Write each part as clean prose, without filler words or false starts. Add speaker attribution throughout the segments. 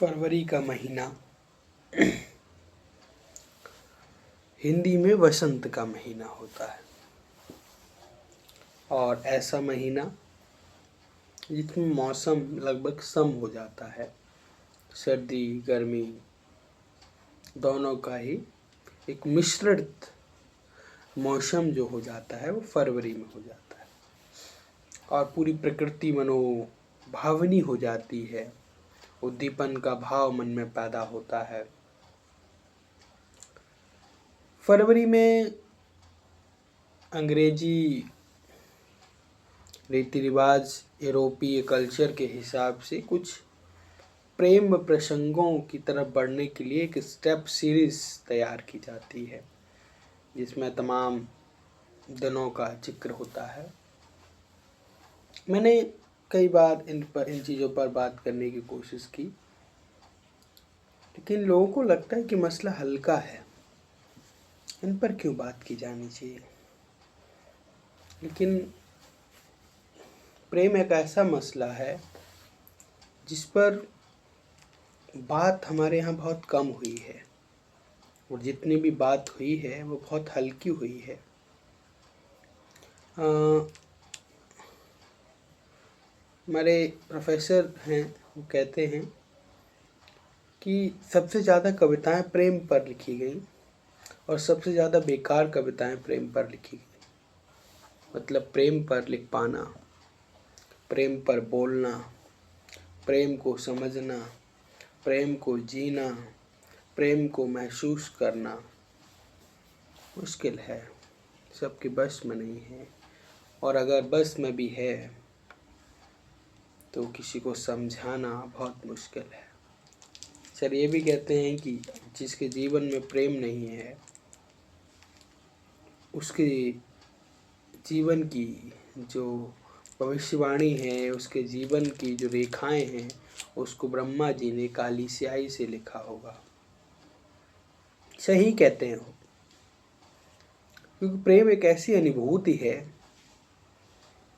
Speaker 1: फरवरी का महीना हिंदी में वसंत का महीना होता है और ऐसा महीना जिसमें मौसम लगभग सम हो जाता है। सर्दी गर्मी दोनों का ही एक मिश्रित मौसम जो हो जाता है वो फरवरी में हो जाता है और पूरी प्रकृति मनोभावनी हो जाती है। उद्दीपन का भाव मन में पैदा होता है। फरवरी में अंग्रेजी रीति रिवाज यूरोपीय कल्चर के हिसाब से कुछ प्रेम प्रसंगों की तरफ बढ़ने के लिए एक स्टेप सीरीज तैयार की जाती है जिसमें तमाम दिनों का जिक्र होता है। मैंने कई बार इन चीज़ों पर बात करने की कोशिश की, लेकिन लोगों को लगता है कि मसला हल्का है, इन पर क्यों बात की जानी चाहिए। लेकिन प्रेम एक ऐसा मसला है जिस पर बात हमारे यहाँ बहुत कम हुई है और जितनी भी बात हुई है वो बहुत हल्की हुई है। हमारे प्रोफेसर हैं, वो कहते हैं कि सबसे ज़्यादा कविताएं प्रेम पर लिखी गई और सबसे ज़्यादा बेकार कविताएं प्रेम पर लिखी गई। मतलब प्रेम पर लिख पाना, प्रेम पर बोलना, प्रेम को समझना, प्रेम को जीना, प्रेम को महसूस करना मुश्किल है, सबके बस में नहीं है। और अगर बस में भी है तो किसी को समझाना बहुत मुश्किल है। सर ये भी कहते हैं कि जिसके जीवन में प्रेम नहीं है उसके जीवन की जो भविष्यवाणी है, उसके जीवन की जो रेखाएं हैं, उसको ब्रह्मा जी ने काली स्याही से लिखा होगा। सही कहते हैं वो, क्योंकि प्रेम एक ऐसी अनुभूति है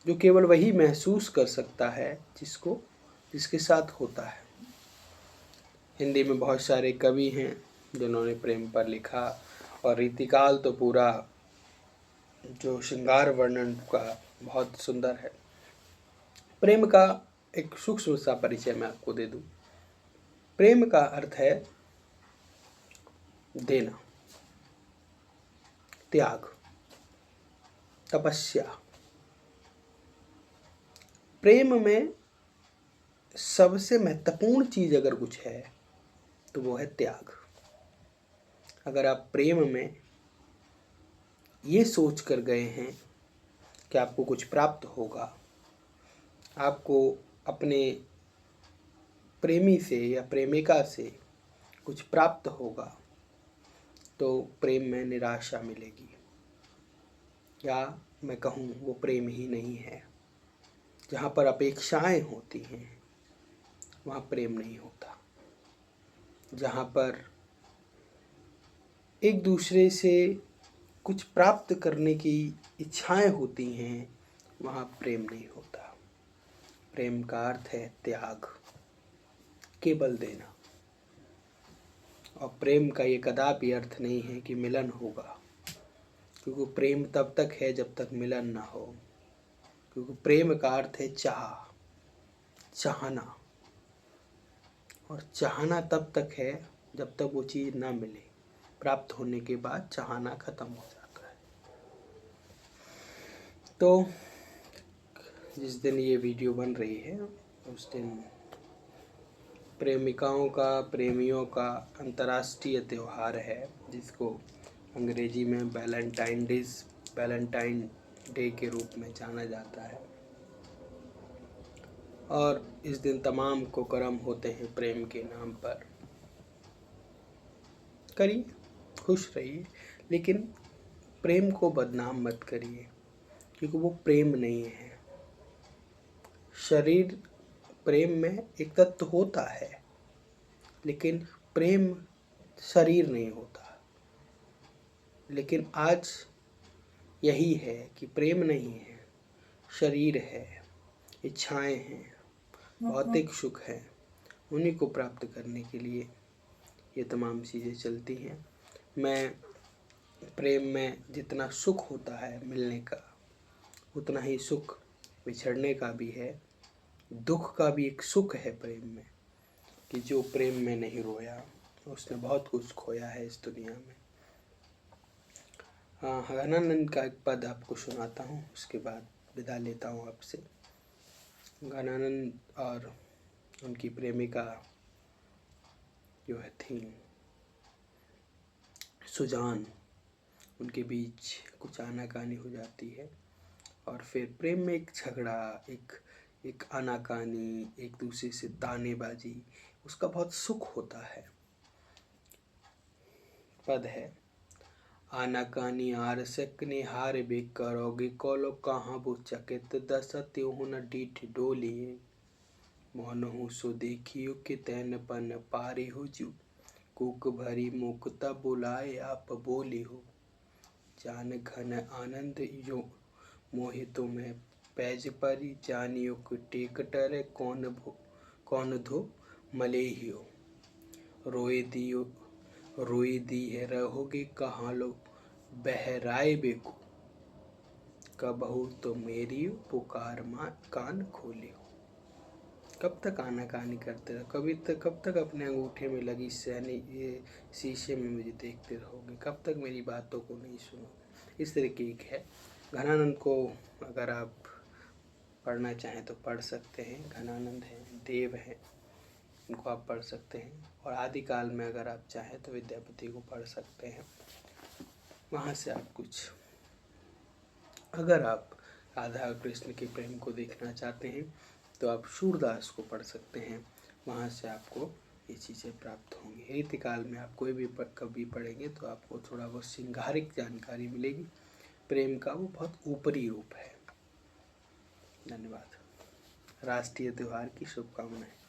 Speaker 1: जो केवल वही महसूस कर सकता है जिसके साथ होता है। हिंदी में बहुत सारे कवि हैं जिन्होंने प्रेम पर लिखा और रीतिकाल तो पूरा जो श्रृंगार वर्णन का बहुत सुंदर है। प्रेम का एक सूक्ष्म सा परिचय मैं आपको दे दूं। प्रेम का अर्थ है देना, त्याग, तपस्या। प्रेम में सबसे महत्वपूर्ण चीज अगर कुछ है तो वो है त्याग। अगर आप प्रेम में ये सोच कर गए हैं कि आपको कुछ प्राप्त होगा, आपको अपने प्रेमी से या प्रेमिका से कुछ प्राप्त होगा, तो प्रेम में निराशा मिलेगी, या मैं कहूँ वो प्रेम ही नहीं है। जहाँ पर अपेक्षाएं होती हैं वहाँ प्रेम नहीं होता। जहाँ पर एक दूसरे से कुछ प्राप्त करने की इच्छाएं होती हैं वहाँ प्रेम नहीं होता। प्रेम का अर्थ है त्याग, केवल देना। और प्रेम का ये कदापि अर्थ नहीं है कि मिलन होगा, क्योंकि प्रेम तब तक है जब तक मिलन ना हो। क्योंकि प्रेम का अर्थ है चाहना, और चाहना तब तक है जब तक वो चीज़ ना मिले। प्राप्त होने के बाद चाहना खत्म हो जाता है। तो जिस दिन ये वीडियो बन रही है उस दिन प्रेमिकाओं का, प्रेमियों का अंतर्राष्ट्रीय त्यौहार है, जिसको अंग्रेजी में वैलेंटाइन डे के रूप में जाना जाता है। और इस दिन तमाम को कर्म होते हैं प्रेम के नाम पर। करिए, खुश रहिए, लेकिन प्रेम को बदनाम मत करिए, क्योंकि वो प्रेम नहीं है। शरीर प्रेम में एक तत्व होता है, लेकिन प्रेम शरीर नहीं होता। लेकिन आज यही है कि प्रेम नहीं है, शरीर है, इच्छाएं हैं, भौतिक सुख है, उन्हीं को प्राप्त करने के लिए ये तमाम चीज़ें चलती हैं। मैं प्रेम में जितना सुख होता है मिलने का, उतना ही सुख बिछड़ने का भी है। दुख का भी एक सुख है प्रेम में, कि जो प्रेम में नहीं रोया उसने बहुत कुछ खोया है इस दुनिया में। हाँ, घनानंद का एक पद आपको सुनाता हूँ, उसके बाद विदा लेता हूँ आपसे। घनानंद और उनकी प्रेमिका जो है थी सुजान, उनके बीच कुछ आनाकानी हो जाती है और फिर प्रेम में एक झगड़ा, एक आनाकानी, एक दूसरे से तानेबाजी, उसका बहुत सुख होता है। पद है, आनाकानी आरसक ने हार बे करोगे कोलो कहाँ वो चकित दस त्यों न डीठ डोलिए मोहन हूँ सो देखियो कि तैन पन पारे हो जू कूक भरी मुक्ता बुलाए आप बोले हो जान घन आनंद यो मोहितो में पैज परी जानियो कि टेक टरे कौन धो मलेहियो रोए दी है रहोगे कहाँ लो बहराए बेको कबहू तो मेरी पुकार माँ कान खोले हो। कब तक आनाकानी करते रहो, कब तक अपने अंगूठे में लगी सैनी ये शीशे में मुझे देखते रहोगे, कब तक मेरी बातों को नहीं सुनोगे। इस तरह की एक है। घनानंद को अगर आप पढ़ना चाहें तो पढ़ सकते हैं। घनानंद हैं, देव हैं, उनको आप पढ़ सकते हैं। और आदिकाल में अगर आप चाहें तो विद्यापति को पढ़ सकते हैं। वहाँ से आप कुछ, अगर आप राधा कृष्ण के प्रेम को देखना चाहते हैं तो आप सूरदास को पढ़ सकते हैं। वहाँ से आपको ये चीज़ें प्राप्त होंगी। रीतिकाल में आप कोई भी कवि पढ़ेंगे तो आपको थोड़ा बहुत श्रृंगारिक जानकारी मिलेगी। प्रेम का वो बहुत ऊपरी रूप है। धन्यवाद। राष्ट्रीय त्योहार की शुभकामनाएं।